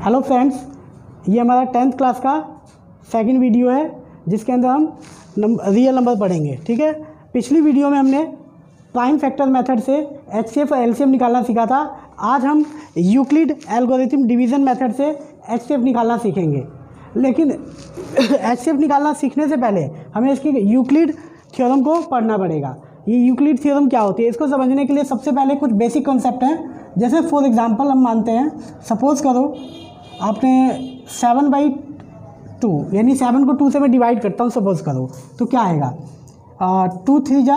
Hello friends, ये हमारा 10th class का सेकंड वीडियो है जिसके अंदर हम रियल नंबर पढ़ेंगे। ठीक है, पिछली वीडियो में हमने प्राइम फैक्टर मेथड से एचसीएफ और एलसीएम निकालना सीखा था। आज हम यूक्लिड एल्गोरिथम डिवीज़न मेथड से एचसीएफ निकालना सीखेंगे। लेकिन एचसीएफ निकालना सीखने से पहले हमें इसकी यूक्लिड थ्योरम को पढ़ना पड़ेगा। ये यूक्लिड थ्योरम क्या होती है, इसको समझने के लिए सबसे पहले कुछ बेसिक कॉन्सेप्ट हैं। जैसे फॉर एग्जांपल हम मानते हैं, सपोज़ करो आपने 7/2 यानी 7 को 2 से मैं डिवाइड करता हूँ, सपोज़ करो, तो क्या आएगा 2 3 जा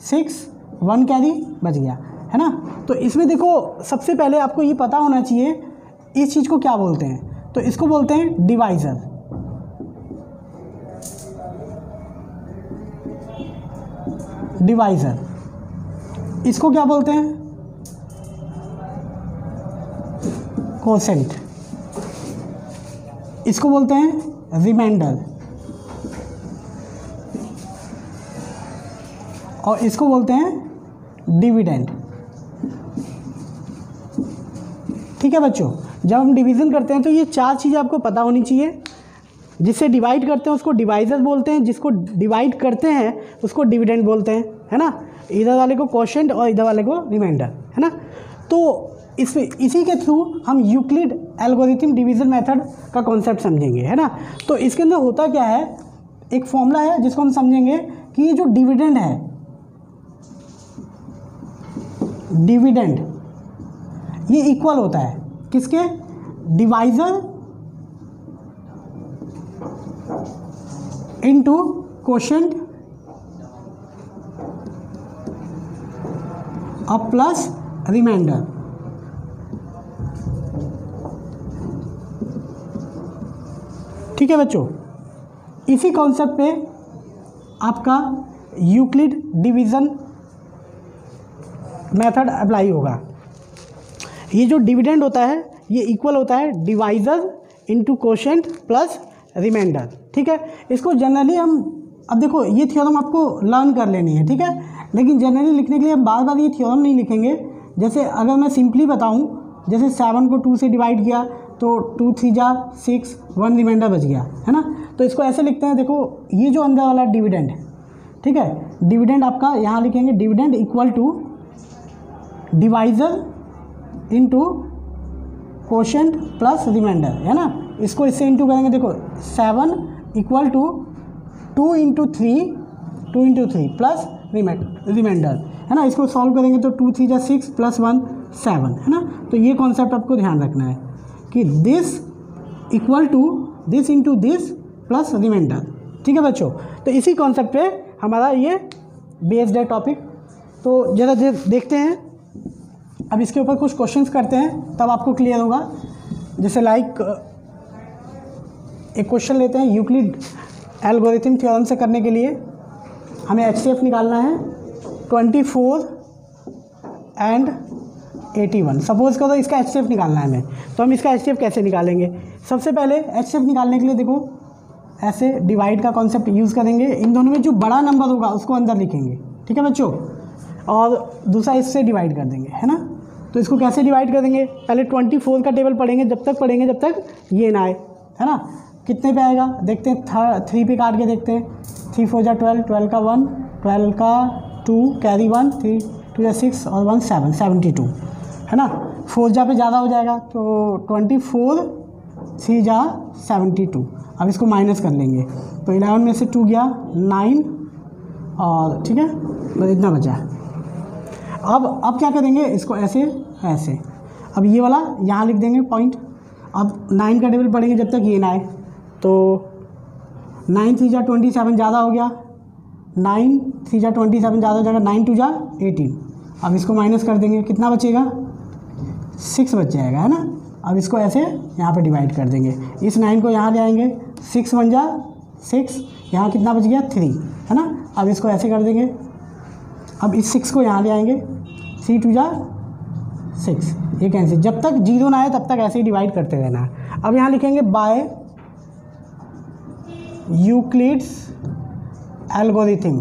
6, 1 कैरी बच गया, है ना। तो इसमें देखो, सबसे पहले आपको ये पता होना चाहिए इस चीज़ को क्या बोलते हैं। तो इसको बोलते हैं डिवाइज़र। डिवाइज़र इसको क्या बोलते हैं, कोसेंट। इसको बोलते हैं रिमाइंडर और इसको बोलते हैं डिविडेंड। ठीक है बच्चों, जब हम डिवीज़न करते हैं तो ये चार चीज़ें आपको पता होनी चाहिए। जिससे डिवाइड करते हैं उसको डिवाइज़र बोलते हैं, जिसको डिवाइड करते हैं उसको डिविडेंड बोलते हैं, है ना। इधर वाले को कोशेंट और इधर वाले को रिमाइंडर, है ना। तो इसी के थ्रू हम यूक्लिड एल्गोरिथम डिवीज़न मेथड का कॉन्सेप्ट समझेंगे, है ना। तो इसके अंदर होता क्या है, एक फॉर्मूला है जिसको हम समझेंगे कि ये जो डिविडेंड है, डिविडेंड ये इक्वल होता है किसके, डिवाइज़र इनटू कोशेंट और प्लस रिमाइंडर। ठीक है बच्चों, इसी कॉन्सेप्ट पे आपका यूक्लिड डिवीज़न मेथड अप्लाई होगा। ये जो डिविडेंड होता है ये इक्वल होता है divisor into quotient plus remainder. ठीक है, इसको जनरली हम, अब देखो ये थ्योरम आपको लर्न कर लेनी है, ठीक है, लेकिन जनरली लिखने के लिए हम बार बार ये थ्योरम नहीं लिखेंगे। जैसे अगर मैं सिंपली बताऊं, जैसे 7 को 2 से डिवाइड किया तो 2 3 जा 6, 1 रिमाइंडर बच गया, है ना। तो इसको ऐसे लिखते हैं, देखो ये जो अंदर वाला डिविडेंड है, ठीक है, डिविडेंड आपका यहाँ लिखेंगे dividend equal to divisor into quotient plus remainder, है ना। इसको इससे इंटू करेंगे, देखो 7 इक्वल टू 2 × 3 प्लस रिमाइंडर, है ना। इसको सॉल्व करेंगे तो 2 3 जा 6 प्लस 1 7, है ना। तो ये कॉन्सेप्ट आपको ध्यान रखना है कि this equal to this into this plus remainder. ठीक है बच्चों, तो इसी कॉन्सेप्ट पे हमारा ये बेस्ड है टॉपिक। तो ज़रा देखते हैं, अब इसके ऊपर कुछ क्वेश्चंस करते हैं तब आपको क्लियर होगा। जैसे लाइक एक क्वेश्चन लेते हैं, यूक्लिड एल्गोरिथम थ्योरम से करने के लिए हमें एचसीएफ निकालना है 24 एंड 81। सपोज़ करो इसका एचसीएफ निकालना है हमें, तो हम इसका एचसीएफ कैसे निकालेंगे। सबसे पहले एचसीएफ निकालने के लिए देखो ऐसे डिवाइड का कॉन्सेप्ट यूज़ करेंगे। इन दोनों में जो बड़ा नंबर होगा उसको अंदर लिखेंगे, ठीक है बच्चों, और दूसरा इससे डिवाइड कर देंगे, है ना। तो इसको कैसे डिवाइड कर देंगे, पहले 24 का टेबल पढ़ेंगे, जब तक ये ना आए, है ना। कितने पे आएगा देखते हैं, 3 पे काट के देखते हैं। 3 4 जा 12, 12 का 1, 12 का 2 कैरी 1, 3 2 जा 6 और 1 7, 72, है ना। 4 जा पे ज़्यादा हो जाएगा तो 24 3 जा 72। अब इसको माइनस कर लेंगे तो 11 में से 2 गया 9 और ठीक है, बस इतना बचा। अब क्या करेंगे, इसको ऐसे ऐसे, अब ये वाला यहाँ लिख देंगे पॉइंट। अब 9 का टेबल पढ़ेंगे जब तक ये ना आए, तो 9 3 जा 27 ज़्यादा हो गया, 9 3 जा 27 ज़्यादा हो जाएगा, 9 2 जा 18। अब इसको माइनस कर देंगे, कितना बचेगा 6 बच जाएगा, है ना। अब इसको ऐसे यहाँ पे डिवाइड कर देंगे, इस 9 को यहाँ ले आएंगे, 6 1 जा 6, यहाँ कितना बच गया 3, है ना। अब इसको ऐसे कर देंगे, अब इस 6 को यहाँ ले आएंगे, 3 2 जा 6, ये कैंसिल। जब तक 0 ना आए तब तक ऐसे ही डिवाइड करते रहना है। अब यहाँ लिखेंगे by Euclid's algorithm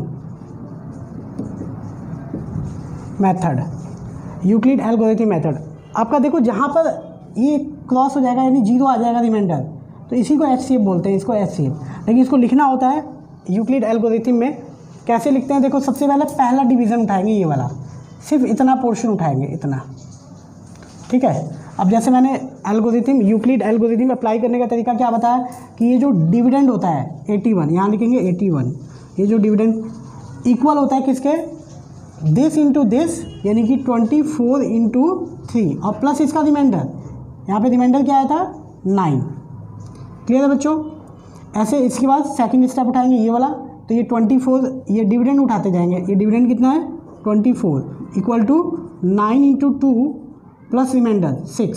method, Euclid algorithm method. आपका देखो जहाँ पर ये क्रॉस हो जाएगा, यानी 0 आ जाएगा रिमाइंडर, तो इसी को HCF बोलते हैं, इसको HCF। लेकिन इसको लिखना होता है यूक्लिड एल्गोरिथम में, कैसे लिखते हैं देखो, सबसे पहले पहला डिवीज़न उठाएंगे, ये वाला, सिर्फ इतना पोर्शन उठाएंगे, इतना, ठीक है। अब जैसे मैंने एल्गोरिथम, यूक्लिड एल्गोरिथम अप्लाई करने का तरीका क्या बताया कि ये जो डिविडेंड होता है 81, यहाँ लिखेंगे 81, ये जो डिविडेंड इक्वल होता है किसके, दिस इंटू दिस, यानी कि 24 इंटू 3 और प्लस इसका रिमाइंडर, यहाँ पे रिमाइंडर क्या आया था 9। क्लियर है बच्चों। ऐसे इसके बाद सेकंड स्टेप उठाएंगे ये वाला, तो ये 24, ये डिविडेंड उठाते जाएंगे, ये डिविडेंड कितना है 24 equal to 9 into 2 plus remainder 6,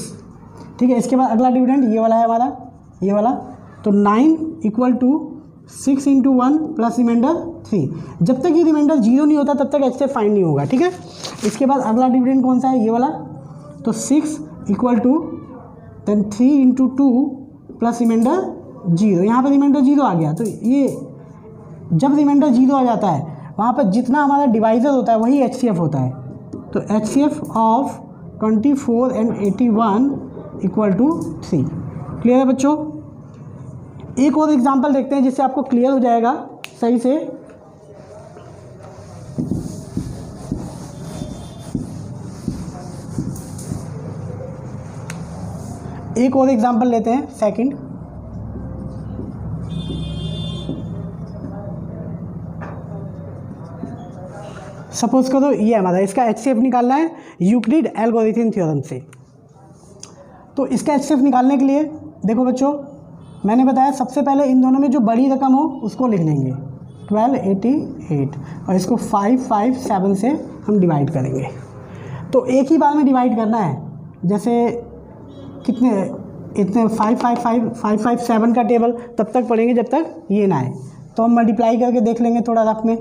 ठीक है। इसके बाद अगला डिविडेंड ये वाला है हमारा, ये वाला, तो 9 equal to 6 into 1 plus remainder 3। जब तक ये रिमाइंडर 0 नहीं होता तब तक HCF फाइंड नहीं होगा, ठीक है। इसके बाद अगला डिविडेंड कौन सा है, ये वाला, तो 6 equal to then 3 into 2 plus remainder 0, यहाँ पर रिमाइंडर 0 आ गया। तो ये जब रिमाइंडर 0 आ जाता है वहाँ पर जितना हमारा डिवाइजर होता है वही HCF होता है। तो HCF of 24 and 81 equal to 3। Clear है बच्चों। एक और एग्जांपल देखते हैं जिससे आपको क्लियर हो जाएगा सही से। एक और एग्जांपल लेते हैं सेकंड। सपोज करो ये हमारा, इसका HCF निकालना है यूक्लिड एल्गोरिथम थ्योरम से। तो इसका HCF निकालने के लिए देखो बच्चों, मैंने बताया सबसे पहले इन दोनों में जो बड़ी रकम हो उसको लिख लेंगे 1288 और इसको 557 से हम डिवाइड करेंगे। तो एक ही बार में डिवाइड करना है, जैसे कितने इतने 557 का टेबल तब तक पढ़ेंगे जब तक ये ना आए। तो हम मल्टीप्लाई करके देख लेंगे थोड़ा रफ में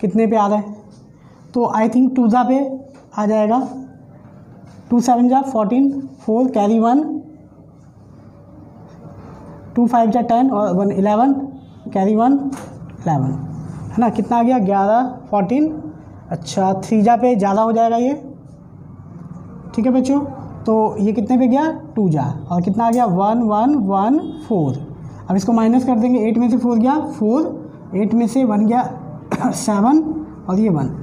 कितने पे आ रहा है। तो आई थिंक 2 जा पे आ जाएगा, 2 7 जा 14, 4 कैरी 1, 2 5 जा 10 और 1 11 कैरी 1 11, है ना। कितना आ गया 11 14। अच्छा 3 जा पे ज़्यादा हो जाएगा ये, ठीक है बच्चों। तो ये कितने पे गया 2 जा, और कितना आ गया 1 1 1 4। अब इसको माइनस कर देंगे, 8 में से 4 गया 4, 8 में से 1 गया 7 और ये 1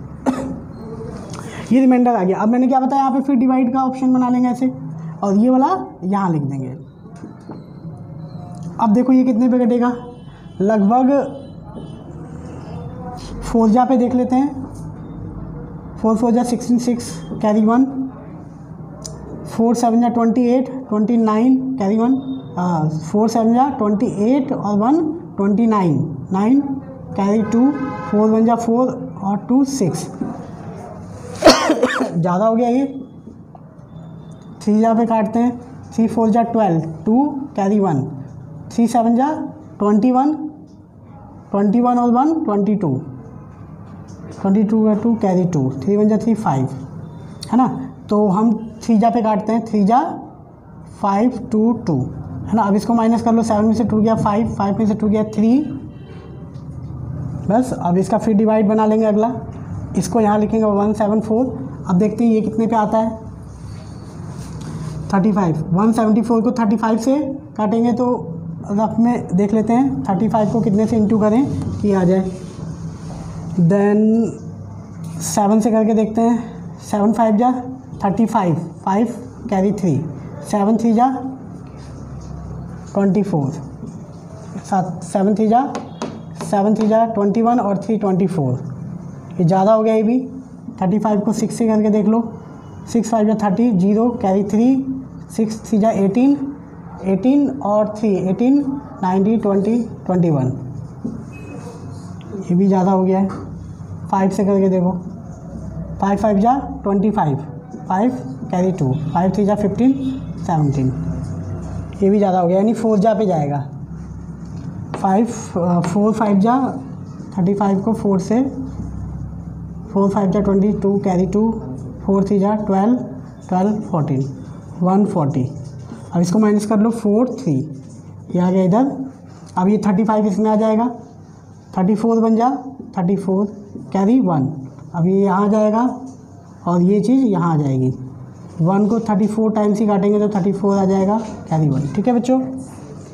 ये रिमाइंडर आ गया। अब मैंने क्या बताया यहाँ पे फिर डिवाइड का ऑप्शन बना लेंगे ऐसे, और ये वाला यहाँ लिख देंगे। अब देखो ये कितने पे कटेगा, लगभग 4 जा पे देख लेते हैं, 4 4 जा 16 6 कैरी 1, 4 7 जा 28 29 कैरी 1, 4 7 जा 28 और 1 29 9 कैरी 2, 4 1 जा 4 और 2 6 ज़्यादा हो गया ये। 3 जा पे काटते हैं, 3 4 जा 12 2 कैरी 1, 3 7 जा 21 21 और 1 22 22 का 2 कैरी 2, 3 1 जा 3 5, है ना। तो हम 3 जा पे काटते हैं, 3 जा 5 2 2, है ना। अब इसको माइनस कर लो, 7 में से 2 गया 5, 5 में से 2 गया 3, बस। अब इसका फिर डिवाइड बना लेंगे अगला, इसको यहाँ लिखेंगे 174। अब देखते हैं ये कितने पे आता है 35। 174 को 35 से काटेंगे तो रफ में देख लेते हैं 35 को कितने से इंटू करें कि आ जाए। देन 7 से करके देखते हैं, 7 5 जा 35, 5 कैरी 3, 7 3 जा 24, 7 3 जा 21 और 3 24। ये ज़्यादा हो गया ये भी। 35 को 6 से करके देख लो, 6 5 जा 30, 0 कैरी 3, 6 3 जा 18 18 और 3 18 19 20 21। ये भी ज़्यादा हो गया है। 5 से करके देखो, 5 5 जा 25, 5 कैरी 2, 5 3 जा 15 17। ये भी ज़्यादा हो गया, यानी 4 जा पे जाएगा। 4 5 जा 35 को 4 से, 4 5 जा 22 कैरी 2, 4 3 जा 12 12 14 140। अब इसको माइनस कर लो 4 3, ये आ गया इधर। अब ये 35 इसमें आ जाएगा, 34 बन जा 34 कैरी 1। अब ये यहाँ आ जाएगा और ये चीज़ यहाँ आ जाएगी, 1 को 34 टाइम्स ही काटेंगे तो 34 आ जाएगा, कैरी 1। ठीक है बच्चों,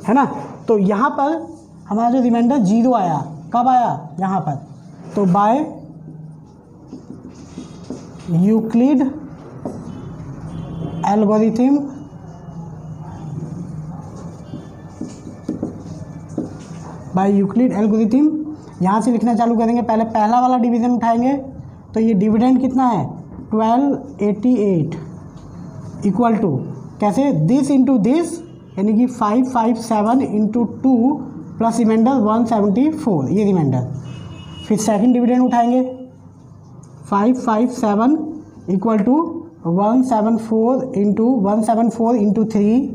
है ना। तो यहाँ पर हमारा जो रिमाइंडर 0 आया, कब आया, यहाँ पर। तो बाय यूक्लिड एल्गोरिथम यहाँ से लिखना चालू करेंगे। पहले पहला वाला डिवीज़न उठाएंगे तो ये डिविडेंड कितना है 1288 इक्वल टू कैसे, दिस इंटू दिस, यानी कि 557 इंटू 2 प्लस रिमाइंडर 174, ये रिमाइंडर। फिर सेकंड डिविडेंड उठाएंगे 557 equal to 174 into 3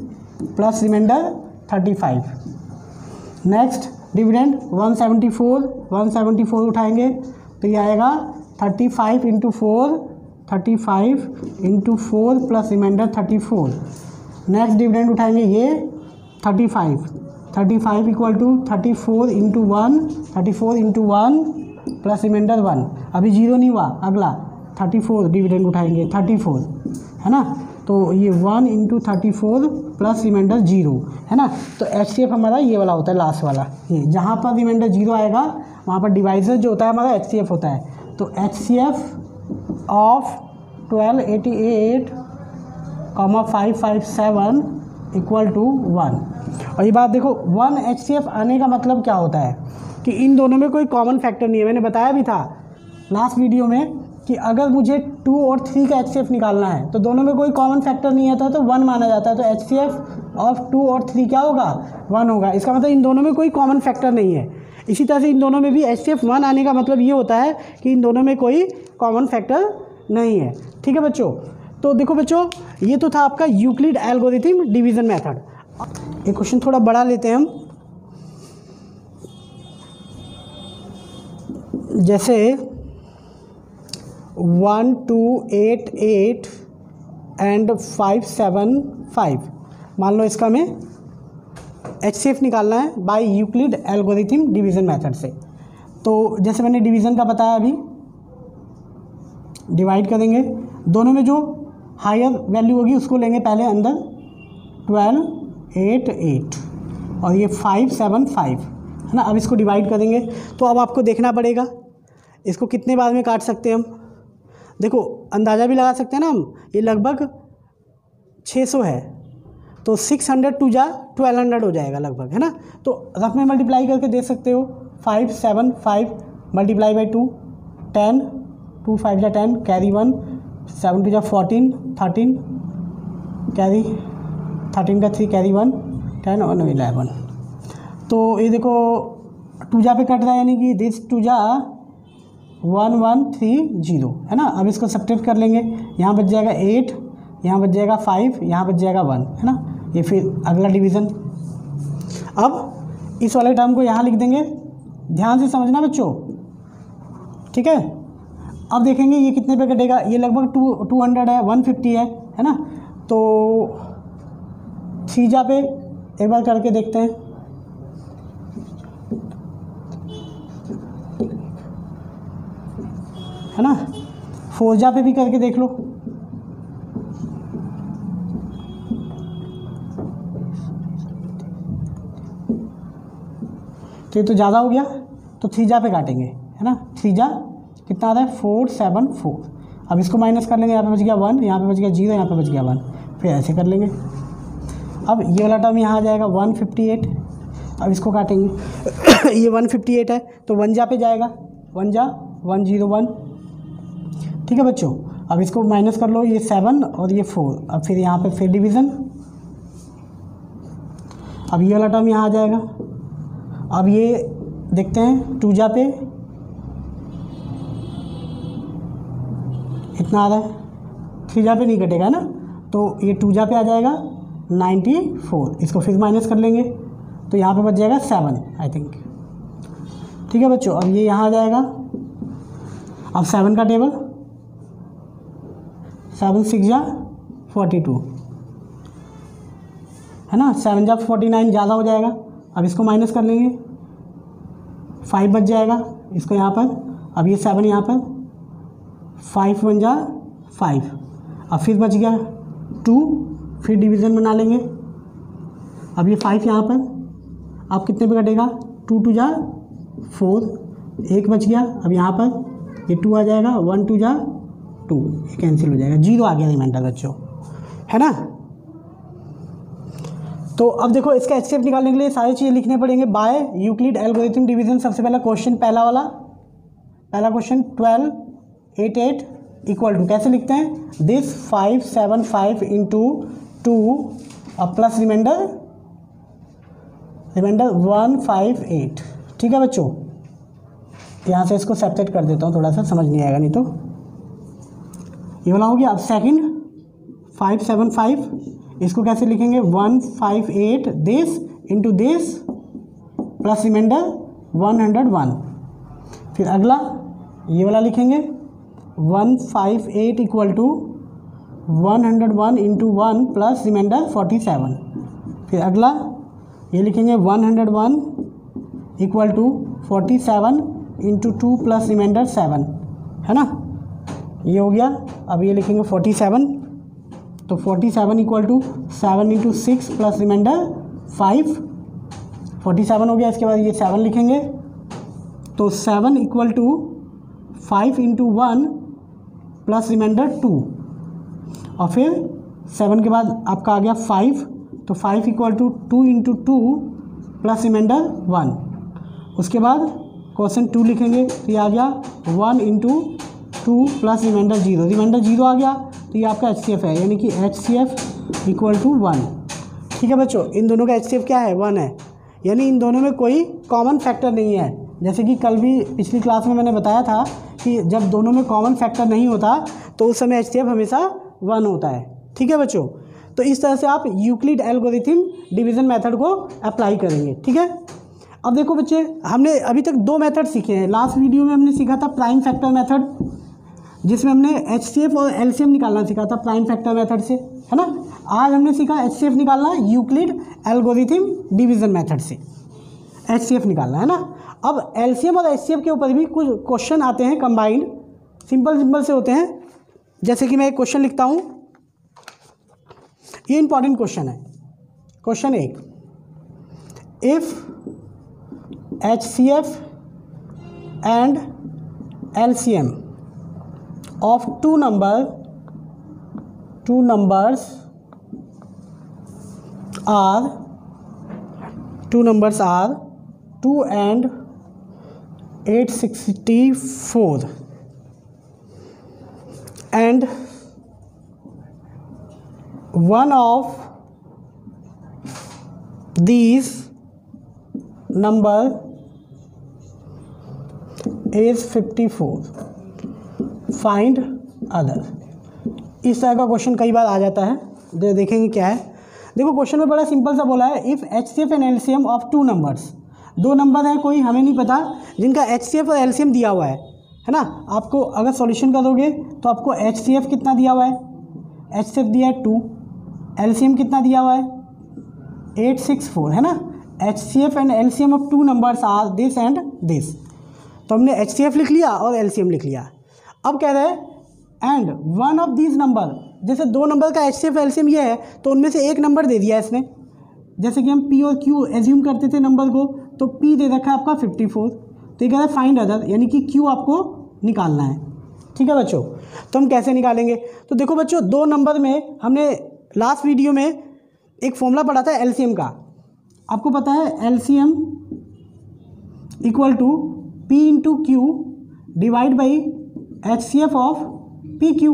plus remainder 35। Next dividend 174 उठाएंगे तो ये आएगा 35 into 4 plus remainder 34। Next dividend उठाएंगे ये 35 equal to 34 into 1 plus remainder 1। अभी 0 नहीं हुआ, अगला 34 डिविडेंड उठाएंगे 34, है ना। तो ये 1 इंटू 34 प्लस रिमाइंडर 0, है ना। तो HCF हमारा ये वाला होता है, लास्ट वाला। ये जहाँ पर रिमाइंडर 0 आएगा वहाँ पर डिवाइजर जो होता है हमारा HCF होता है। तो HCF ऑफ 1288, 557 इक्वल टू 1। और ये बात देखो, 1 HCF आने का मतलब क्या होता है कि इन दोनों में कोई कॉमन फैक्टर नहीं है। मैंने बताया भी था लास्ट वीडियो में कि अगर मुझे 2 और 3 का HCF निकालना है तो दोनों में कोई कॉमन फैक्टर नहीं आता तो 1 माना जाता है। तो HCF ऑफ 2 और 3 क्या होगा, 1 होगा। इसका मतलब इन दोनों में कोई कॉमन फैक्टर नहीं है। इसी तरह से इन दोनों में भी HCF 1 आने का मतलब ये होता है कि इन दोनों में कोई कॉमन फैक्टर नहीं है। ठीक है बच्चों। तो देखो बच्चों, ये तो था आपका यूक्लिड एल्गोरिथम डिवीज़न मेथड। एक क्वेश्चन थोड़ा बड़ा लेते हैं हम, जैसे 1288 एंड 575। मान लो इसका हमें HCF निकालना है by Euclid algorithm division method से। तो जैसे मैंने डिवीज़न का बताया, अभी डिवाइड करेंगे, दोनों में जो हायर वैल्यू होगी उसको लेंगे पहले अंदर, 1288 और ये 575, है ना। अब इसको डिवाइड करेंगे तो अब आपको देखना पड़ेगा इसको कितने बार में काट सकते हैं हम। देखो अंदाज़ा भी लगा सकते हैं ना हम, ये लगभग 600 है तो 600 टू जा 1200 हो जाएगा लगभग, है ना। तो रफ में मल्टीप्लाई करके दे सकते हो, 575 मल्टीप्लाई बाई 2, 10, 2 5 जा 10, कैरी 1, 7 2 जा 14, 13 कैरी 13 का 3 कैरी 1, 10 और 11। तो ये देखो 2 जा पे कट रहा है, यानी कि दिस 2 जा 1130, है ना। अब इसको सब्ट्रैक्ट कर लेंगे, यहाँ बच जाएगा 8, यहाँ बच जाएगा 5, यहाँ बच जाएगा 1, है ना। ये फिर अगला डिवीज़न। अब इस वाले टर्म को यहाँ लिख देंगे, ध्यान से समझना बच्चों, ठीक है। अब देखेंगे ये कितने पे कटेगा, ये लगभग 200 है, 150 है ना। तो 3 जा पे एक बार करके देखते हैं, है ना। 4 जा पे भी करके देख लो, तो ये तो ज़्यादा हो गया, तो 3 जा पे काटेंगे, है ना। 3 जा कितना आता है 474। अब इसको माइनस कर लेंगे, यहाँ पे बच गया 1, यहाँ पे बच गया 0, यहाँ पे बच गया 1, फिर ऐसे कर लेंगे। अब ये वाला टर्म यहाँ आ जाएगा 158। अब इसको काटेंगे ये 158 है तो 1 जा पे जाएगा, 1 जा 101, ठीक है बच्चों। अब इसको माइनस कर लो, ये 7 और ये 4। अब फिर यहाँ पे फिर डिवीज़न। अब ये वाला टर्म यहाँ आ जाएगा। अब ये देखते हैं 2 जा पे इतना आ रहा है, 3 जा पे नहीं कटेगा ना, तो ये 2 जा पे आ जाएगा 94। इसको फिर माइनस कर लेंगे तो यहाँ पे बच जाएगा 7 आई थिंक, ठीक है बच्चों। अब ये यहाँ आ जाएगा। अब 7 का टेबल, 7 6 जा 42, है ना। 7 जा 49 ज़्यादा हो जाएगा। अब इसको माइनस कर लेंगे, 5 बच जाएगा इसको यहाँ पर। अब ये 7 यहाँ पर, 5 1 जा 5। अब फिर बच गया 2, फिर डिवीज़न बना लेंगे। अब ये 5 यहाँ पर, अब कितने पे कटेगा, 2 2 जा 4, 1 बच गया। अब यहाँ पर ये 2 आ जाएगा, 1 2 जा 2, ये कैंसिल हो जाएगा, 0 आ गया रिमाइंडर बच्चों, है ना। तो अब देखो इसका एचसीएफ निकालने के लिए सारी चीज़ें लिखने पड़ेंगे बाय यूक्लिड एल्गोरिथम डिवीजन। सबसे पहला क्वेश्चन, पहला क्वेश्चन 12 8 8 इक्वल टू, कैसे लिखते हैं, दिस 5 7 5 इंटू 2 और प्लस रिमाइंडर 1 5 8। ठीक है बच्चों, यहाँ से इसको सेपरेट कर देता हूँ, थोड़ा सा समझ नहीं आएगा नहीं तो। ये वाला हो गया। अब सेकंड 5 7 5, इसको कैसे लिखेंगे, 1 5 8 this into this plus remainder 101। फिर अगला ये वाला लिखेंगे 1 5 8 equal to 101 into 1 plus remainder 47। फिर अगला ये लिखेंगे 101 equal to 47 into 2 plus remainder 7, है ना, ये हो गया। अब ये लिखेंगे 47, तो 47 equal to 7 into 6 plus remainder 5, 47 हो गया। इसके बाद ये 7 लिखेंगे, तो 7 equal to 5 into 1 plus remainder 2, और फिर 7 के बाद आपका आ गया 5, तो 5 equal to 2 into 2 plus remainder 1। उसके बाद क्वेश्चन 2 लिखेंगे, तो ये आ गया 1 इंटू 2 प्लस रिमाइंडर 0, रिमाइंडर 0 आ गया, तो ये आपका एचसीएफ है, यानी कि एचसीएफ इक्वल टू 1। ठीक है बच्चों, इन दोनों का एचसीएफ क्या है, 1 है, यानी इन दोनों में कोई कॉमन फैक्टर नहीं है। जैसे कि कल भी पिछली क्लास में मैंने बताया था कि जब दोनों में कॉमन फैक्टर नहीं होता तो उस समय एचसीएफ हमेशा 1 होता है। ठीक है बच्चों, तो इस तरह से आप यूक्लिड एल्गोरिथम डिवीज़न मेथड को अप्लाई करेंगे। ठीक है, अब देखो बच्चे, हमने अभी तक 2 मेथड सीखे हैं। लास्ट वीडियो में हमने सीखा था प्राइम फैक्टर मेथड, जिसमें हमने एचसीएफ और एलसीएम निकालना सीखा था प्राइम फैक्टर मेथड से, है ना। आज हमने सीखा एचसीएफ निकालना यूक्लिड एल्गोरिथम डिवीज़न मेथड से, एचसीएफ निकालना, है ना। अब एलसीएम और एचसीएफ के ऊपर भी कुछ क्वेश्चन आते हैं कंबाइंड, सिंपल से होते हैं। जैसे कि मैं एक क्वेश्चन लिखता हूँ, ये इंपॉर्टेंट क्वेश्चन है। Question 1, if HCF and LCM of two numbers are 2 and 864 and one of these number is 54, find other. इस तरह का क्वेश्चन कई बार आ जाता है, देखेंगे क्या है। देखो क्वेश्चन में बड़ा सिंपल सा बोला है, if HCF and LCM of 2 numbers, 2 number है कोई, हमें नहीं पता, जिनका एचसीएफ और एलसीएम दिया हुआ है ना। आपको अगर सॉल्यूशन करोगे तो आपको एचसीएफ कितना दिया हुआ है, एचसीएफ दिया है 2, एलसीएम कितना दिया हुआ है 864, है ना। HCF and LCM of 2 numbers are this and this, तो हमने एचसीएफ लिख लिया और एलसीएम लिख लिया। अब कह रहे हैं and one of these number, जैसे 2 नंबर का एचसीएफ एलसीएम ये है, तो उनमें से एक नंबर दे दिया है इसने। जैसे कि हम पी और क्यू एज्यूम करते थे नंबर को, तो पी दे रखा है आपका 54, तो ये कह रहा है फाइंड अदर, यानी कि क्यू आपको निकालना है। ठीक है बच्चों, तो हम कैसे निकालेंगे, तो देखो बच्चों 2 नंबर में हमने लास्ट वीडियो में एक फॉर्मूला पढ़ा था एलसीएम का। आपको पता है LCM equal to P into Q divide by HCF of P Q,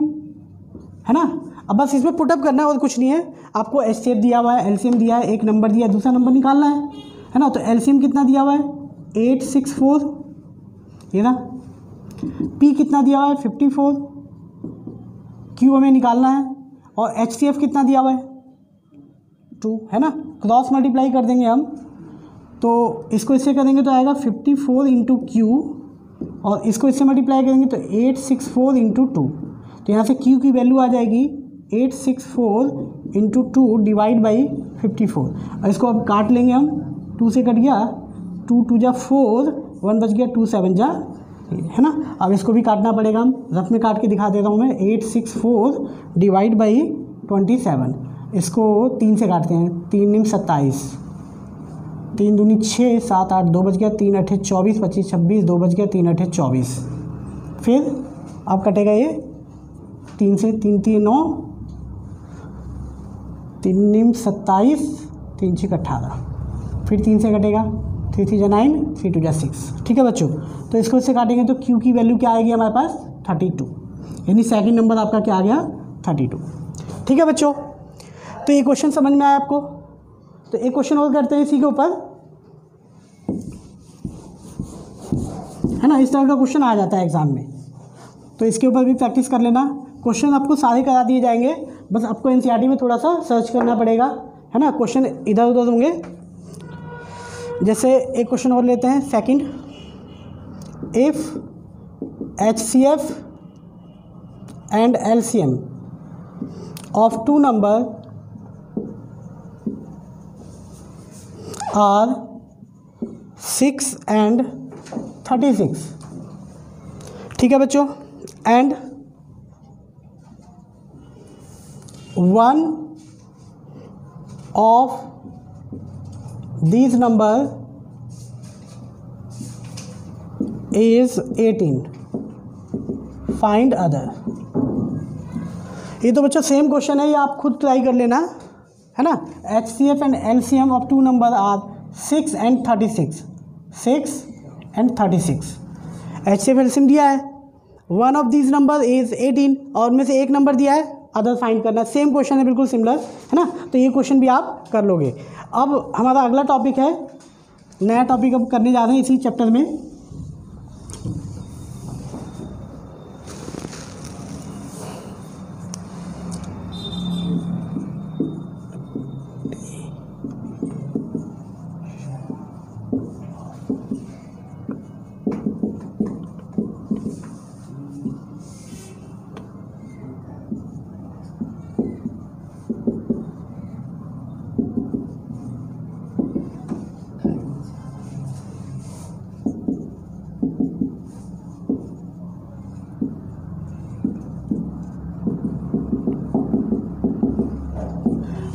है ना। अब बस इसमें पुटअप करना है और कुछ नहीं है। आपको एचसीएफ दिया हुआ है, एलसीएम दिया है, एक नंबर दिया है, दूसरा नंबर निकालना है ना। तो एलसीएम कितना दिया हुआ है 864, ये ना। पी कितना दिया हुआ है 54, क्यू हमें निकालना है, और एचसीएफ कितना दिया हुआ है 2, है ना। क्रॉस मल्टीप्लाई कर देंगे हम, तो इसको इससे करेंगे तो आएगा 54 इंटू क्यू, और इसको इससे मल्टीप्लाई करेंगे तो 864 इंटू 2, तो यहाँ से क्यू की वैल्यू आ जाएगी 864 इंटू 2 डिवाइड बाई 54, और इसको अब काट लेंगे हम, 2 से कट गया, 2 2 जा 4, 1 बच गया, 2 7 जा है ना। अब इसको भी काटना पड़ेगा, हम रफ में काट के दिखा देता हूँ मैं। 864 डिवाइड बाई 27, इसको 3 से काटते हैं। 3 निम 27, 3 दूनी 6, 7 8, 2 बच गया, 3 8 24, 25 26, 2 बच गया, 3 8 24। फिर अब कटेगा ये 3 से, 3 3 9, 3 निम 27, 3 6 18, फिर 3 से कटेगा, 3 3 9, 3 2 6। ठीक है बच्चों, तो इसको इससे काटेंगे तो क्यू की वैल्यू क्या आएगी हमारे पास 32, यानी सेकंड नंबर आपका क्या आ गया 32। ठीक है बच्चों, तो ये क्वेश्चन समझ में आया आपको। तो एक क्वेश्चन और करते हैं इसी के ऊपर, है ना। इस तरह का क्वेश्चन आ जाता है एग्जाम में, तो इसके ऊपर भी प्रैक्टिस कर लेना। क्वेश्चन आपको सारे करा दिए जाएंगे, बस आपको एनसीईआरटी में थोड़ा सा सर्च करना पड़ेगा, है ना। क्वेश्चन इधर उधर होंगे। जैसे एक क्वेश्चन और लेते हैं second, if HCF and LCM of 2 number are 6 and 36। ठीक है बच्चों, and 1 of these number is 18, find other। ये तो बच्चों सेम क्वेश्चन है, ये आप खुद ट्राई कर लेना, है ना। HCF and LCM of 2 number are 6 and 36, 6 and 36। HCF LCM दिया है, 1 of these नंबर इज 18, और में से एक नंबर दिया है, अदर फाइंड करना। सेम क्वेश्चन है, बिल्कुल सिमिलर, है ना। तो ये क्वेश्चन भी आप कर लोगे। अब हमारा अगला टॉपिक है, नया टॉपिक अब करने जा रहे हैं इसी चैप्टर में।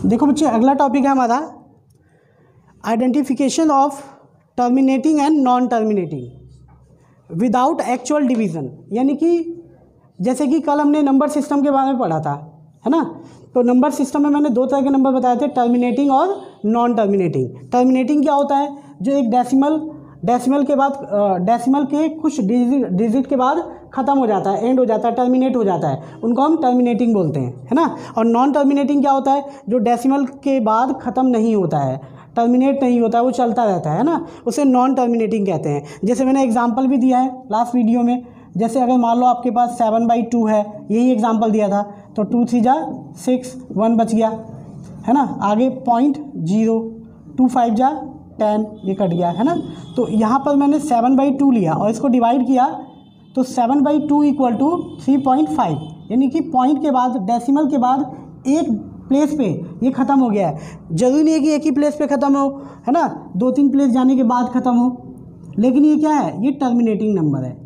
देखो बच्चे, अगला टॉपिक है हमारा identification of terminating and non terminating without actual division. यानी कि जैसे कि कल हमने नंबर सिस्टम के बारे में पढ़ा था, है ना। तो नंबर सिस्टम में मैंने 2 तरह के नंबर बताए थे, टर्मिनेटिंग और नॉन टर्मिनेटिंग। टर्मिनेटिंग क्या होता है, जो एक डेसिमल के बाद डेसिमल के कुछ डिजिट के बाद ख़त्म हो जाता है, एंड हो जाता है, टर्मिनेट हो जाता है, उनको हम टर्मिनेटिंग बोलते हैं, है ना। और नॉन टर्मिनेटिंग क्या होता है, जो डेसिमल के बाद ख़त्म नहीं होता है, टर्मिनेट नहीं होता है, वो चलता रहता है ना, उसे नॉन टर्मिनेटिंग कहते हैं। जैसे मैंने एग्जांपल भी दिया है लास्ट वीडियो में। जैसे अगर मान लो आपके पास 7/2 है, यही एग्जांपल दिया था, तो 2 3 जा 6, 1 बच गया, है ना। आगे 0.0, 2 5 जा 10, ये कट गया, है ना। तो यहाँ पर मैंने 7/2 लिया और इसको डिवाइड किया, तो 7/2 इक्वल टू 3.5, यानी कि पॉइंट के बाद, डेसिमल के बाद एक प्लेस पे ये ख़त्म हो गया है। ज़रूरी नहीं है कि एक ही प्लेस पे ख़त्म हो, है ना, 2-3 प्लेस जाने के बाद ख़त्म हो, लेकिन ये क्या है, ये टर्मिनेटिंग नंबर है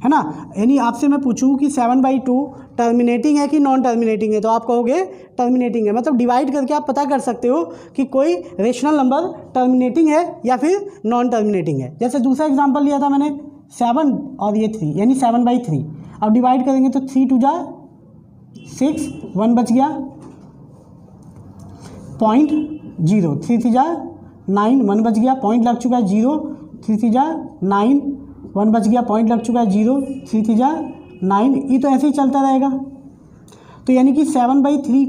ना। यानी आपसे मैं पूछूं कि 7/2 टर्मिनेटिंग है कि नॉन टर्मिनेटिंग है, तो आप कहोगे टर्मिनेटिंग है। मतलब डिवाइड करके आप पता कर सकते हो कि कोई रेशनल नंबर टर्मिनेटिंग है या फिर नॉन टर्मिनेटिंग है। जैसे दूसरा एग्जांपल लिया था मैंने 7 और ये 3, यानी 7/3। अब डिवाइड करेंगे तो 3 2 जा 6, 1 बच गया, 0.0, 3 3 जा 9, 1 बच गया, पॉइंट लग चुका है 0, 3 3 जा 9, 1 बच गया, पॉइंट लग चुका है 0, 3 3 जा 9। ये तो ऐसे ही चलता रहेगा। तो यानी कि 7/3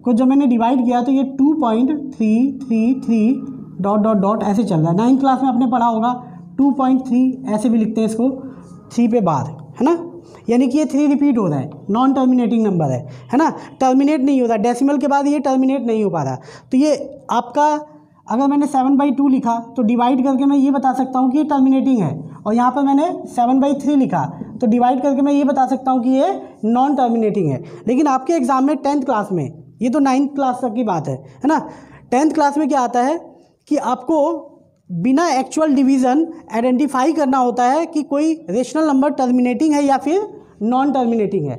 को जब मैंने डिवाइड किया तो ये 2.333 ... ऐसे चल रहा है। 9th क्लास में आपने पढ़ा होगा 2.3 ऐसे भी लिखते हैं इसको, 3 पे बाद, है ना। यानी कि ये 3 रिपीट हो रहा है, नॉन टर्मिनेटिंग नंबर है ना। टर्मिनेट नहीं होता, डेसिमल के बाद ये टर्मिनेट नहीं हो पा रहा। तो ये आपका, अगर मैंने 7/2 लिखा तो डिवाइड करके मैं ये बता सकता हूँ कि ये टर्मिनेटिंग है, और यहाँ पर मैंने 7/3 लिखा तो डिवाइड करके मैं ये बता सकता हूँ कि ये नॉन टर्मिनेटिंग है। लेकिन आपके एग्जाम में 10th क्लास में, ये तो 9th क्लास तक की बात है ना। 10th क्लास में क्या आता है कि आपको बिना एक्चुअल डिवीज़न आइडेंटिफाई करना होता है कि कोई रेशनल नंबर टर्मिनेटिंग है या फिर नॉन टर्मिनेटिंग है।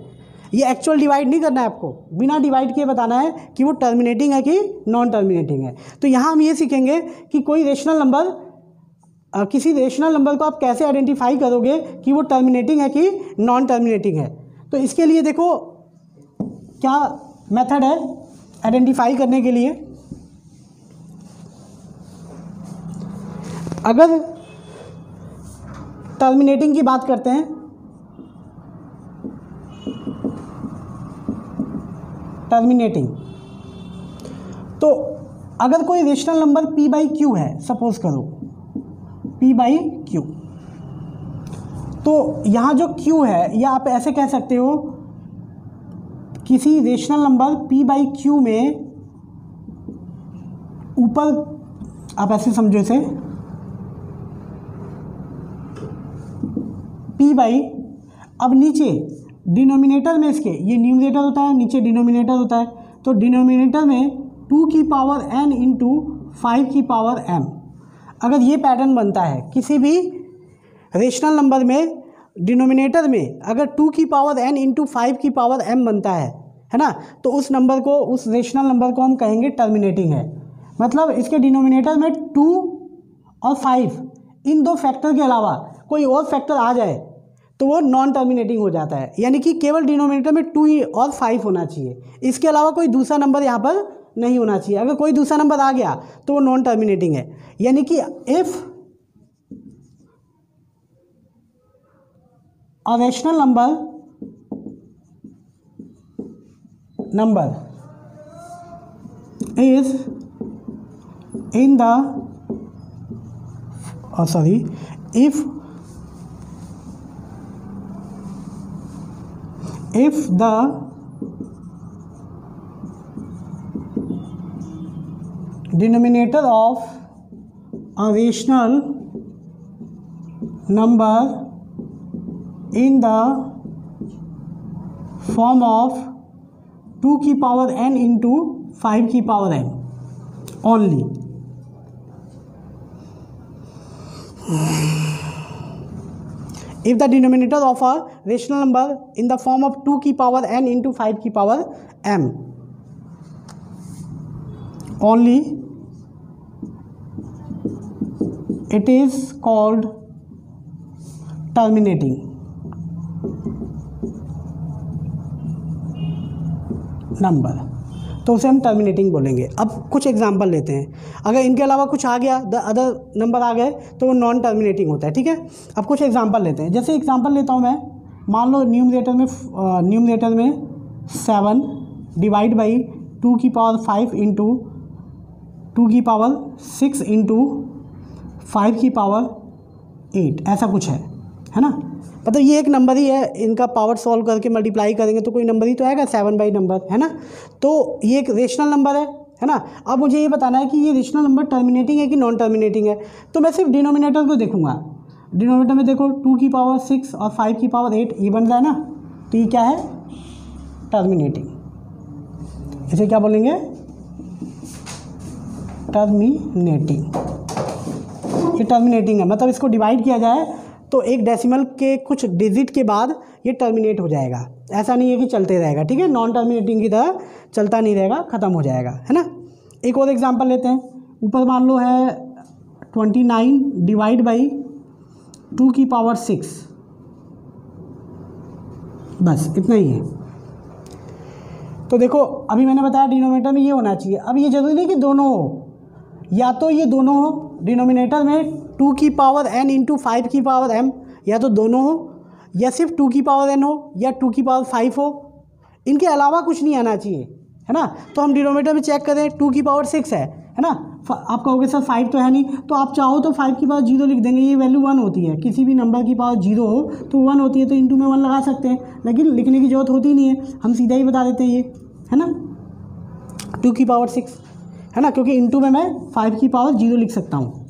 ये एक्चुअल डिवाइड नहीं करना है आपको, बिना डिवाइड किए बताना है कि वो टर्मिनेटिंग है कि नॉन टर्मिनेटिंग है। तो यहाँ हम ये सीखेंगे कि कोई रेशनल नंबर, किसी रेशनल नंबर को आप कैसे आइडेंटिफाई करोगे कि वो टर्मिनेटिंग है कि नॉन टर्मिनेटिंग है। तो इसके लिए देखो क्या मेथड है आइडेंटिफाई करने के लिए। अगर टर्मिनेटिंग की बात करते हैं, टर्मिनेटिंग, तो अगर कोई rational number p by Q है, सपोज करो p बाई क्यू, तो यहाँ जो q है या आप ऐसे कह सकते हो किसी rational number p by Q में ऊपर, आप ऐसे समझो इसे p बाई, अब नीचे डिनोमिनेटर में इसके ये न्यूमरेटर होता है, नीचे डिनोमिनेटर होता है, तो डिनोमिनेटर में 2 की पावर n इंटू 5 की पावर m। अगर ये पैटर्न बनता है किसी भी रेशनल नंबर में, डिनोमिनेटर में अगर 2 की पावर n इंटू 5 की पावर m बनता है ना, तो उस नंबर को, उस रेशनल नंबर को हम कहेंगे टर्मिनेटिंग है। मतलब इसके डिनोमिनेटर में 2 और 5 इन दो फैक्टर के अलावा कोई और फैक्टर आ जाए तो वो नॉन टर्मिनेटिंग हो जाता है। यानी कि केवल डिनोमिनेटर में 2 और 5 होना चाहिए, इसके अलावा कोई दूसरा नंबर यहाँ पर नहीं होना चाहिए। अगर कोई दूसरा नंबर आ गया तो वो नॉन टर्मिनेटिंग है। यानी कि if a rational number is in the if the denominator of a rational number in the form of 2 की पावर n into 5 की power n only, if the denominator of a rational number in the form of 2 की power n into 5 की power m only, it is called terminating number। तो उसे हम terminating बोलेंगे। अब कुछ एग्जांपल लेते हैं, अगर इनके अलावा कुछ आ गया, द अदर नंबर आ गए, तो वो नॉन टर्मिनेटिंग होता है। ठीक है, अब कुछ एग्जांपल लेते हैं। जैसे एग्जांपल लेता हूँ मैं, मान लो न्यूमरेटर में 7 डिवाइड बाई 2 की पावर 5 इंटू 2 की पावर 6 इंटू 5 की पावर 8, ऐसा कुछ है ना। मतलब ये एक नंबर ही है, इनका पावर सॉल्व करके मल्टीप्लाई करेंगे तो कोई नंबर ही तो आएगा, 7 बाई नंबर, है ना। तो ये एक रेशनल नंबर है ना। अब मुझे ये बताना है कि ये रेशनल नंबर टर्मिनेटिंग है कि नॉन टर्मिनेटिंग है। तो मैं सिर्फ डिनोमिनेटर को देखूंगा। डिनोमिनेटर में देखो 2 की पावर 6 और 5 की पावर 8, ये बन रहा है ना, तो ये क्या है, टर्मिनेटिंग। इसे क्या बोलेंगे, टर्मिनेटिंग। ये टर्मिनेटिंग है, मतलब इसको डिवाइड किया जाए तो एक डेसिमल के कुछ डिजिट के बाद ये टर्मिनेट हो जाएगा। ऐसा नहीं है कि चलते रहेगा, ठीक है, नॉन टर्मिनेटिंग की तरह चलता नहीं रहेगा, ख़त्म हो जाएगा, है ना। एक और एग्जांपल लेते हैं। ऊपर मान लो है 29 डिवाइड बाई 2 की पावर 6, बस इतना ही है। तो देखो अभी मैंने बताया डिनोमिनेटर में ये होना चाहिए। अब ये जरूरी नहीं कि दोनों हो, या तो ये दोनों हो, डिनोमिनेटर में 2 की पावर n इंटू 5 की पावर m, या तो दोनों हो, या सिर्फ 2 की पावर n हो, या 2 की पावर 5 हो, इनके अलावा कुछ नहीं आना चाहिए, है ना। तो हम डिनोमिनेटर में चेक करें, 2 की पावर 6 है ना। आप कहोगे सर 5 तो है नहीं, तो आप चाहो तो 5 की पावर 0 लिख देंगे, ये वैल्यू 1 होती है। किसी भी नंबर की पावर 0 हो तो 1 होती है, तो इंटू में 1 लगा सकते हैं, लेकिन लिखने की जरूरत होती नहीं है, हम सीधा ही बता देते हैं ये, है ना, 2 की पावर 6, है ना, क्योंकि इंटू में मैं 5 की पावर 0 लिख सकता हूँ,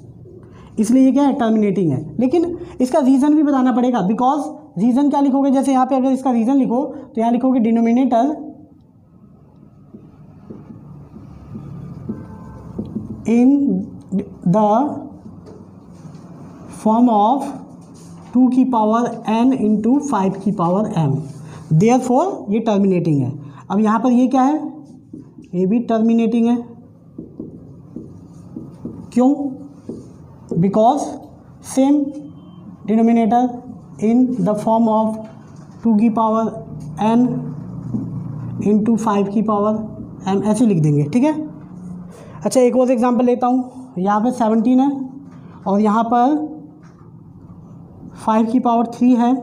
इसलिए ये क्या है, टर्मिनेटिंग है। लेकिन इसका रीज़न भी बताना पड़ेगा, बिकॉज रीज़न क्या लिखोगे, जैसे यहाँ पे अगर इसका रीज़न लिखो तो यहाँ लिखोगे denominator in the form of 2 की पावर n इंटू 5 की पावर m, देयरफॉर ये टर्मिनेटिंग है। अब यहाँ पर ये क्या है, ये भी टर्मिनेटिंग है। क्यों? Because same denominator in the form of 2 की पावर n इंटू 5 की पावर m, ऐसे लिख देंगे, ठीक है। अच्छा, एक और एग्जांपल लेता हूँ। यहाँ पे 17 है और यहाँ पर 5 की पावर 3 है।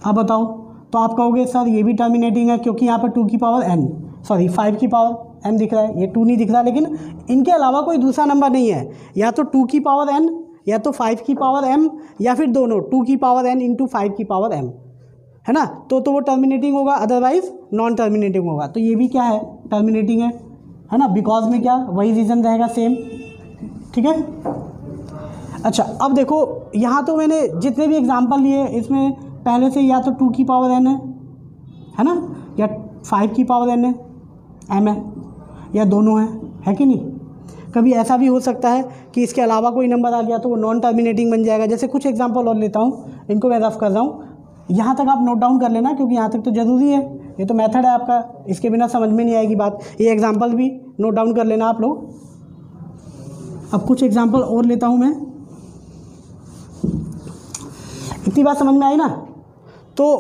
अब बताओ, तो आप कहोगे सर ये भी टर्मिनेटिंग है क्योंकि यहाँ पर 2 की पावर n, सॉरी 5 की पावर m दिख रहा है, ये 2 नहीं दिख रहा, लेकिन इनके अलावा कोई दूसरा नंबर नहीं है, या तो 2 की पावर n या तो 5 की पावर m, या फिर दोनों 2 की पावर n इंटू 5 की पावर m, है ना। तो वो टर्मिनेटिंग होगा, अदरवाइज नॉन टर्मिनेटिंग होगा। तो ये भी क्या है, टर्मिनेटिंग है ना, बिकॉज में क्या वही रीज़न रहेगा, सेम, ठीक है। अच्छा, अब देखो यहाँ तो मैंने जितने भी एग्जांपल लिए इसमें पहले से या तो 2 की पावर n है ना, या 5 की पावर n है, m है, या दोनों है कि नहीं। कभी ऐसा भी हो सकता है कि इसके अलावा कोई नंबर आ गया तो वो नॉन टर्मिनेटिंग बन जाएगा। जैसे कुछ एग्जांपल और लेता हूँ, इनको मैं रफ कर रहा हूँ, यहाँ तक आप नोट डाउन कर लेना क्योंकि यहाँ तक तो ज़रूरी है, ये तो मेथड है आपका, इसके बिना समझ में नहीं आएगी बात। ये एग्जांपल भी नोट डाउन कर लेना आप लोग। अब कुछ एग्जांपल और लेता हूँ मैं, इतनी बात समझ में आई ना। तो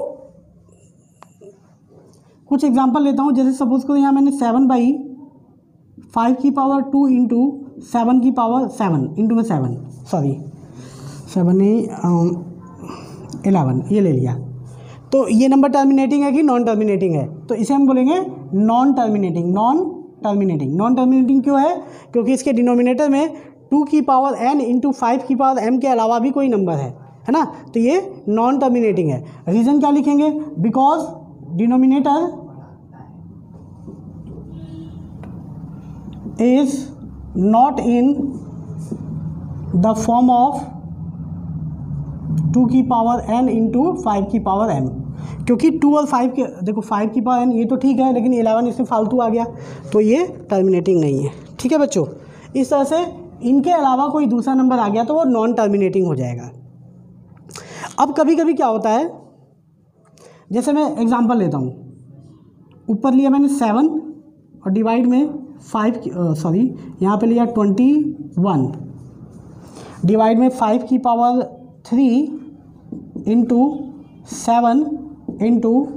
कुछ एग्जांपल लेता हूँ, जैसे सपोज करो यहाँ मैंने 7/5 की पावर 2 इंटू 7 की पावर 7 इंटू में 7, सॉरी 7 नहीं 11, ये ले लिया। तो ये नंबर टर्मिनेटिंग है कि नॉन टर्मिनेटिंग है? तो इसे हम बोलेंगे नॉन टर्मिनेटिंग। नॉन टर्मिनेटिंग क्यों है? क्योंकि इसके डिनोमिनेटर में 2 की पावर n इंटू 5 की पावर m के अलावा भी कोई नंबर है ना, तो ये नॉन टर्मिनेटिंग है। रीज़न क्या लिखेंगे? Because denominator is not in the form of 2 की पावर n इंटू 5 की पावर m, क्योंकि 2 और 5 के, देखो 5 की पावर n ये तो ठीक है, लेकिन 11 इसमें फालतू आ गया, तो ये टर्मिनेटिंग नहीं है, ठीक है बच्चों। इस तरह से इनके अलावा कोई दूसरा नंबर आ गया तो वो नॉन टर्मिनेटिंग हो जाएगा। अब कभी कभी क्या होता है, जैसे मैं एग्जांपल लेता हूँ, ऊपर लिया मैंने 7 और डिवाइड में 5, सॉरी यहाँ पे लिया 21, डिवाइड में 5 की पावर 3 इंटू 7 इंटू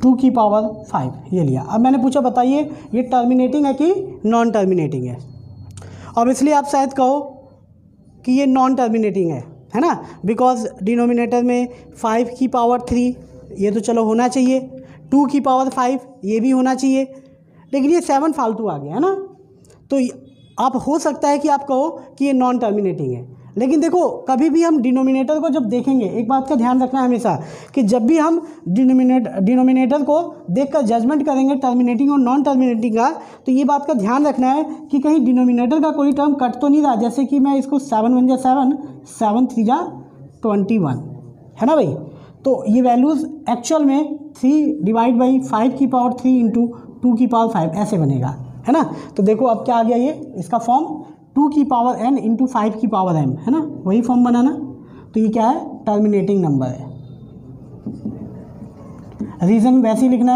2 की पावर 5, ये लिया। अब मैंने पूछा बताइए ये टर्मिनेटिंग है कि नॉन टर्मिनेटिंग है? अब इसलिए आप शायद कहो कि ये नॉन टर्मिनेटिंग है ना, बिकॉज डिनोमिनेटर में 5 की पावर 3 ये तो चलो होना चाहिए, 2 की पावर 5 ये भी होना चाहिए, लेकिन ये 7 फालतू आ गया है ना। तो आप हो सकता है कि आप कहो कि ये नॉन टर्मिनेटिंग है, लेकिन देखो कभी भी हम डिनोमिनेटर को जब देखेंगे, एक बात का ध्यान रखना है हमेशा कि जब भी हम डिनोमिनेटर को देखकर जजमेंट करेंगे टर्मिनेटिंग और नॉन टर्मिनेटिंग का, तो ये बात का ध्यान रखना है कि कहीं डिनोमिनेटर का कोई टर्म कट तो नहीं रहा। जैसे कि मैं इसको 7 1 जा 7, 7 3 जा 21, है ना भाई। तो ये वैल्यूज़ एक्चुअल में 3 डिवाइड बाई 5 की पावर 3 इंटू 2 की पावर 5 ऐसे बनेगा, है ना। तो देखो अब क्या आ गया, ये इसका फॉर्म 2 की पावर n इंटू 5 की पावर m, है ना, वही फॉर्म बनाना। तो ये क्या है? टर्मिनेटिंग नंबर है। रीज़न वैसे ही लिखना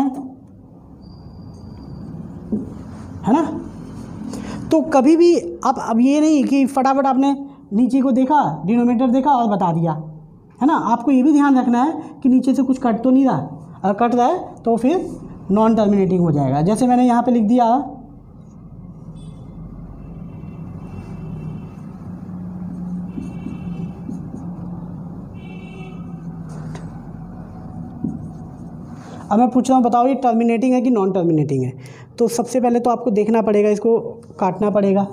है ना। तो कभी भी आप अब ये नहीं कि फटाफट आपने नीचे को देखा, डिनोमिनेटर देखा और बता दिया, है ना। आपको ये भी ध्यान रखना है कि नीचे से कुछ कट तो नहीं रहा, अगर कट रहा है तो फिर नॉन टर्मिनेटिंग हो जाएगा। जैसे मैंने यहाँ पे लिख दिया, अब मैं पूछ रहा हूँ बताओ ये टर्मिनेटिंग है कि नॉन टर्मिनेटिंग है? तो सबसे पहले तो आपको देखना पड़ेगा, इसको काटना पड़ेगा,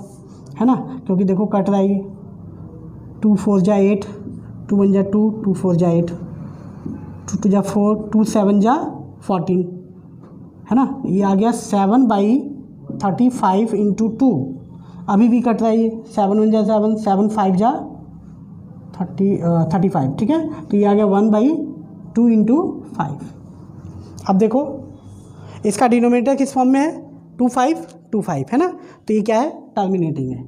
है ना, क्योंकि देखो कट रहा है ये। 2 4 जा 8, 2 1 जा 2, 2 4 जा 8, 2 2 जा 4, 2 7 जा 14, है ना। ये आ गया 7/35 इंटू 2, अभी भी कट रहा है ये। 7 1 जा 7, 7 5 जा 35, ठीक है। तो ये आ गया 1/2 इंटू 5। अब देखो इसका डिनोमिनेटर किस फॉर्म में है? 2 5 2 5, है ना। तो ये क्या है? टर्मिनेटिंग है।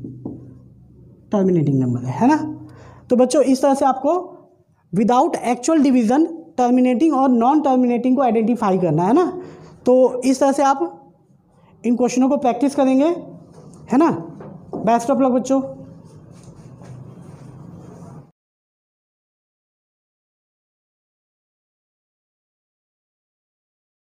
टर्मिनेटिंग नंबर है ना। तो बच्चों इस तरह से आपको विदाउट एक्चुअल डिवीज़न टर्मिनेटिंग और नॉन टर्मिनेटिंग को आइडेंटिफाई करना है ना। तो इस तरह से आप इन क्वेश्चनों को प्रैक्टिस करेंगे, है ना। बेस्ट ऑफ लक बच्चों।